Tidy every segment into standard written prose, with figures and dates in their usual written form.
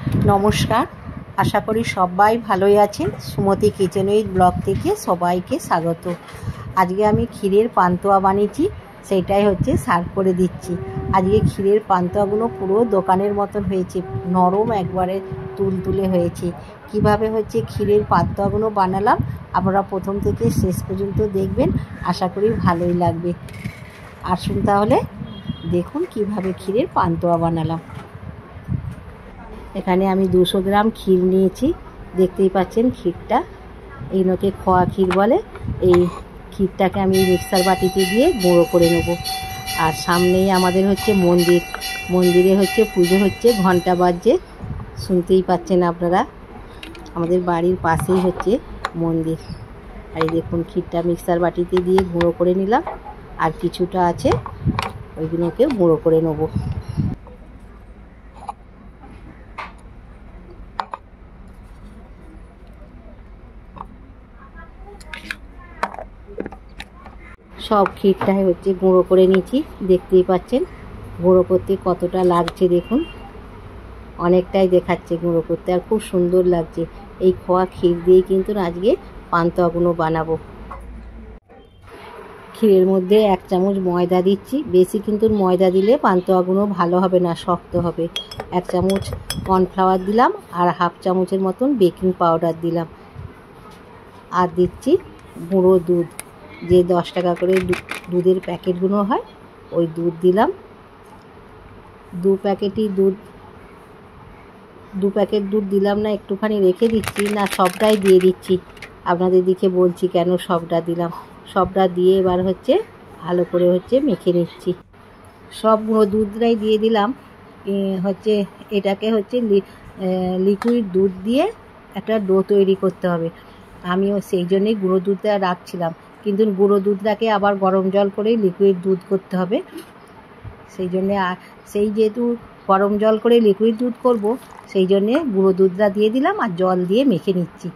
নমস্কার, আশা করি সবাই ভালোই আছেন। সুমতি কিচেন উইথ ব্লগ থেকে সবাইকে স্বাগত। আজকে আমি ক্ষীরের পান্তুয়া বানিয়েছি, সেইটাই হচ্ছে সার্ভ করে দিচ্ছি। আজকে ক্ষীরের পান্তুয়াগুলো পুরো দোকানের মতন হয়েছে, নরম একবারে তুলতুলে হয়েছে। কিভাবে হচ্ছে ক্ষীরের পান্তুয়াগুলো বানালাম আপনারা প্রথম থেকে শেষ পর্যন্ত দেখবেন, আশা করি ভালোই লাগবে। আসুন তাহলে দেখুন কিভাবে ক্ষীরের পান্তুয়া বানালাম। এখানে আমি 200 গ্রাম ক্ষীর নিয়েছি, দেখতেই পাচ্ছেন ক্ষীরটা, এইগুলোকে খোয়া ক্ষীর বলে। এই ক্ষীরটাকে আমি মিক্সার বাটিতে দিয়ে গুঁড়ো করে নেব। আর সামনেই আমাদের হচ্ছে মন্দিরে হচ্ছে পুজো হচ্ছে, ঘন্টা বাজছে, শুনতেই পাচ্ছেন আপনারা। আমাদের বাড়ির পাশেই হচ্ছে মন্দির। আর এই দেখুন ক্ষীরটা মিক্সার বাটিতে দিয়ে গুঁড়ো করে নিলাম, আর কিছুটা আছে ওইগুলোকে গুঁড়ো করে নেব। সব ক্ষীরটাই হচ্ছে গুঁড়ো করে নিয়েছি, দেখতেই পাচ্ছেন গুঁড়ো করতে কতটা লাগছে। দেখুন অনেকটাই দেখাচ্ছে গুঁড়ো করতে, আর খুব সুন্দর লাগছে। এই খোয়া ক্ষীর দিয়েই কিন্তু আজকে পান্তুয়াগুলো বানাবো। ক্ষীরের মধ্যে 1 চামচ ময়দা দিচ্ছি, বেশি কিন্তু ময়দা দিলে পান্তুয়াগুলো ভালো হবে না, শক্ত হবে। 1 চামচ কর্নফ্লাওয়ার দিলাম, আর 1/2 চামচের মতন বেকিং পাউডার দিলাম। আর দিচ্ছি গুঁড়ো দুধ, যে 10 টাকা করে দুধের প্যাকেটগুলো হয়, ওই দুধ দিলাম। 2 প্যাকেট দুধ দিলাম না, একটুখানি রেখে দিচ্ছি, না সবটাই দিয়ে দিচ্ছি। আপনাদের দিকে বলছি কেন সবটা দিলাম। সবটা দিয়ে এবার হচ্ছে ভালো করে হচ্ছে মেখে নিচ্ছি। সব গুঁড়ো দুধটাই দিয়ে দিলাম। হচ্ছে এটাকে হচ্ছে লিকুইড দুধ দিয়ে একটা ডো তৈরি করতে হবে। আমিও সেই জন্যই গুঁড়ো দুধটা রাখছিলাম, কিন্তু গুঁড়ো দুধটাকে আবার গরম জল করেই লিকুইড দুধ করতে হবে। সেই জন্যে যেহেতু গরম জল করে লিকুইড দুধ করব, সেই জন্যে গুঁড়ো দুধটা দিয়ে দিলাম আর জল দিয়ে মেখে নিচ্ছি।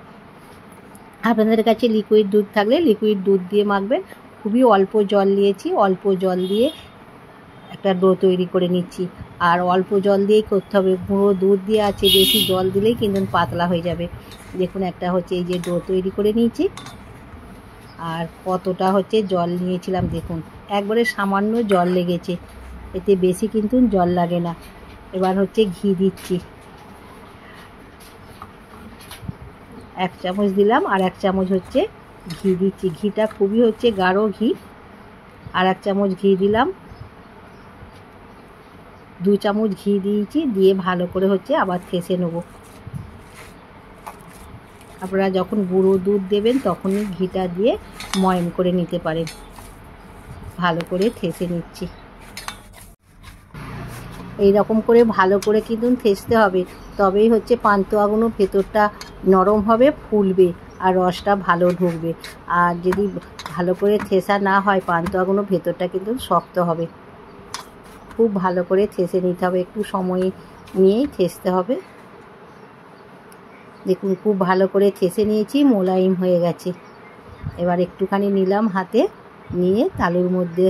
আপনাদের কাছে লিকুইড দুধ থাকলে লিকুইড দুধ দিয়ে মাখবেন। খুবই অল্প জল নিয়েছি, অল্প জল দিয়ে একটা ডো তৈরি করে নিচ্ছি। আর অল্প জল দিয়েই করতে হবে, গুঁড়ো দুধ দিয়ে আছে, বেশি জল দিলেই কিন্তু পাতলা হয়ে যাবে। দেখুন একটা হচ্ছে এই যে ডো তৈরি করে নিয়েছি, আর কতটা হচ্ছে জল নিয়েছিলাম দেখুন, একবারে সামান্য জল লেগেছে, এতে বেশি কিন্তু জল লাগে না। এবার হচ্ছে ঘি দিচ্ছি, 1 চামচ দিলাম, আর 1 চামচ হচ্ছে ঘি দিচ্ছি। ঘিটা খুবই হচ্ছে গাঢ় ঘি। আর 1 চামচ ঘি দিলাম, 2 চামচ ঘি দিয়েছি, দিয়ে ভালো করে হচ্ছে আবার থেসে নেব। আপনারা যখন গুঁড়ো দুধ দেবেন তখনই ঘিটা দিয়ে ময়ম করে নিতে পারেন। ভালো করে থেসে নিচ্ছি। এই রকম করে ভালো করে কিন্তু থেসতে হবে, তবেই হচ্ছে পান্তুয়াগুলো ভেতরটা নরম হবে, ফুলবে, আর রসটা ভালো ঢুকবে। আর যদি ভালো করে থেসা না হয় পান্তুয়াগুলো ভেতরটা কিন্তু শক্ত হবে। খুব ভালো করে থেসে নিতে হবে, একটু সময় নিয়েই থেসতে হবে। দেখুন খুব ভালো করে থেসে নিয়েছি, মোলায়েম হয়ে গেছে। এবার একটুখানি নিলাম হাতে, নিয়ে তালুর মধ্যে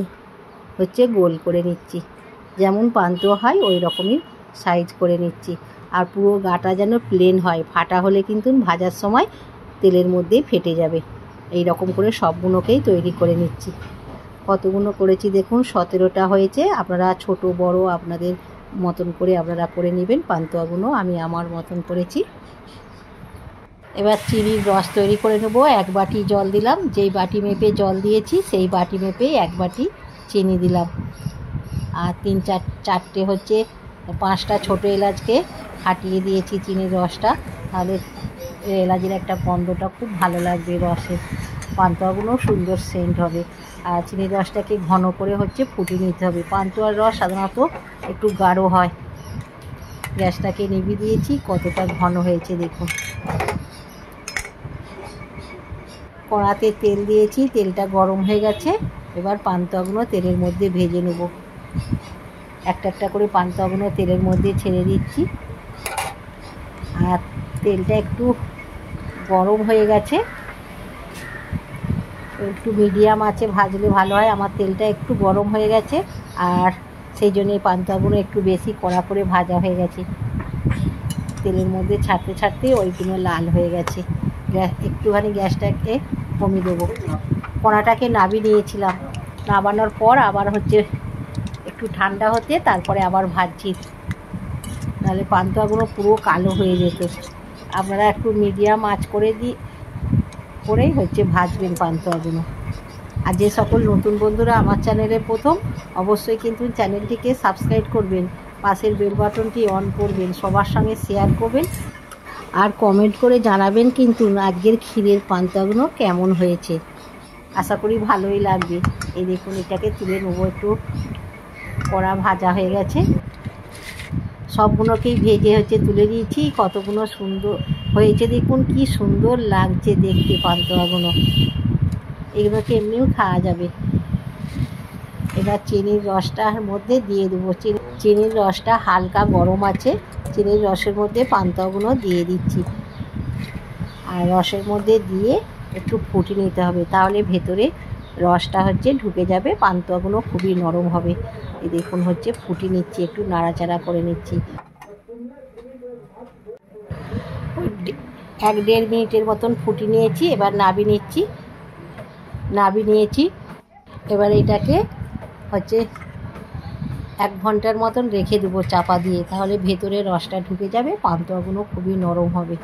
হচ্ছে গোল করে নিচ্ছি, যেমন পান্তুয়া হয় ওই রকমই সাইজ করে নিচ্ছি। আর পুরো গাটা যেন প্লেন হয়, ফাটা হলে কিন্তু ভাজার সময় তেলের মধ্যেই ফেটে যাবে। এই রকম করে সবগুলোকেই তৈরি করে নিচ্ছি। কতগুলো করেছি দেখুন, 17টা হয়েছে। আপনারা ছোট বড় আপনাদের মতন করে আপনারা করে নেবেন পান্তুয়াগুলো, আমি আমার মতন করেছি। এবার চিনির রস তৈরি করে নেব। 1 বাটি জল দিলাম, যেই বাটি মেপে জল দিয়েছি সেই বাটি মেপে 1 বাটি চিনি দিলাম। আর 3-4টে হচ্ছে 5টা ছোটো এলাচকে ফাটিয়ে দিয়েছি চিনির রসটা, তাহলে এলাচের একটা গন্ধটা খুব ভালো লাগবে, রসে পান্তুয়াগুলো সুন্দর সেন্ট হবে। আর চিনির রসটাকে ঘন করে হচ্ছে ফুটিয়ে নিতে হবে। পান্তুয়ার রস সাধারণত একটু গাঢ় হয়। গ্যাসটাকে নিভিয়ে দিয়েছি, কতটা ঘন হয়েছে দেখুন। কড়াতে তেল দিয়েছি, তেলটা গরম হয়ে গেছে। এবার পান্তুয়াগুলো তেলের মধ্যে ভেজে নেব। একটা একটা করে পান্তুয়াগুলো তেলের মধ্যে ছেড়ে দিচ্ছি। আর তেলটা একটু গরম হয়ে গেছে, একটু মিডিয়াম আছে ভাজলে ভালো হয়। আমার তেলটা একটু গরম হয়ে গেছে, আর সেই জন্য এই পান্তুয়াগুলো একটু বেশি কড়া করে ভাজা হয়ে গেছে। তেলের মধ্যে ছাড়তে ছাড়তে ওইগুলো লাল হয়ে গেছে। একটুখানি গ্যাসটাকে কমিয়ে দেবো। কড়াটাকে নাবিয়ে নিয়েছিলাম, নাবানোর পর আবার হচ্ছে একটু ঠান্ডা হতে তারপরে আবার ভাজছি, নাহলে পান্তুয়াগুলো পুরো কালো হয়ে যেত। আপনারা একটু মিডিয়াম আঁচ করেই হচ্ছে ভাজবেন পান্তুয়াগুলো। আর যে সকল নতুন বন্ধুরা আমার চ্যানেলে প্রথম, অবশ্যই কিন্তু চ্যানেলটিকে সাবস্ক্রাইব করবেন, পাশের বেল বাটনটি অন করবেন, সবার সঙ্গে শেয়ার করবেন আর কমেন্ট করে জানাবেন কিন্তু আজকের ক্ষীরের পান্তুয়াগুলো কেমন হয়েছে। আশা করি ভালোই লাগবে। এই দেখুন, এটাকে তুলে নেবো। একটু কড়া ভাজা হয়ে গেছে, সবগুলোকেই ভেজে হচ্ছে তুলে দিয়েছি। কতগুলো সুন্দর হয়েছে দেখুন, কি সুন্দর লাগছে দেখতে পান্তুয়াগুলো। এগুলোকে এমনিও খাওয়া যাবে। এবার চিনির রসটার মধ্যে দিয়ে দেবো। চিনির রসটা হালকা গরম আছে, চিনির রসের মধ্যে পান্তুয়াগুলো দিয়ে দিচ্ছি। আর রসের মধ্যে দিয়ে একটু ফুটিয়ে নিতে হবে, তাহলে ভেতরে রসটা হচ্ছে ঢুকে যাবে, পান্তুয়াগুলো খুবই নরম হবে। এই দেখুন হচ্ছে ফুটিয়ে নিচ্ছি, একটু নাড়াচাড়া করে নিচ্ছি। 1-1.5 মিনিটের মতন ফুটিয়ে নিয়েছি। এবার নাবিয়ে নিয়েছি। এবার এটাকে হচ্ছে 1 ঘন্টার মতন রেখে দেবো চাপা দিয়ে, তাহলে ভেতরে রসটা ঢুকে যাবে, পান্তুয়াগুলো খুবই নরম হবে।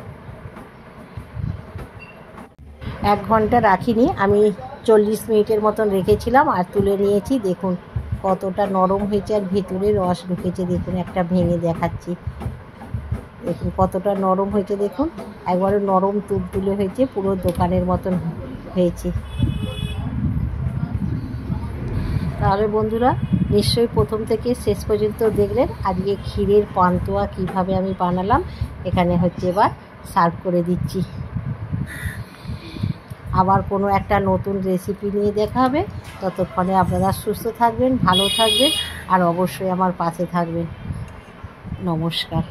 1 ঘন্টা রাখিনি, আমি 40 মিনিটের মতন রেখেছিলাম আর তুলে নিয়েছি। দেখুন কতটা নরম হয়েছে আর ভেতরে রস ঢুকেছে। দেখুন একটা ভেঙে দেখাচ্ছি, দেখুন কতটা নরম হয়েছে। দেখুন একবারে নরম তুলতুলে হয়েছে, পুরো দোকানের মতন হয়েছে। তাহলে বন্ধুরা নিশ্চয়ই প্রথম থেকে শেষ পর্যন্ত দেখলেন আজকে ক্ষীরের পান্তুয়া কিভাবে আমি বানালাম। এখানে হচ্ছে এবার সার্ভ করে দিচ্ছি। আবার কোনো একটা নতুন রেসিপি নিয়ে দেখা হবে। ততক্ষণে আপনারা সুস্থ থাকবেন, ভালো থাকবেন আর অবশ্যই আমার পাশে থাকবেন। নমস্কার।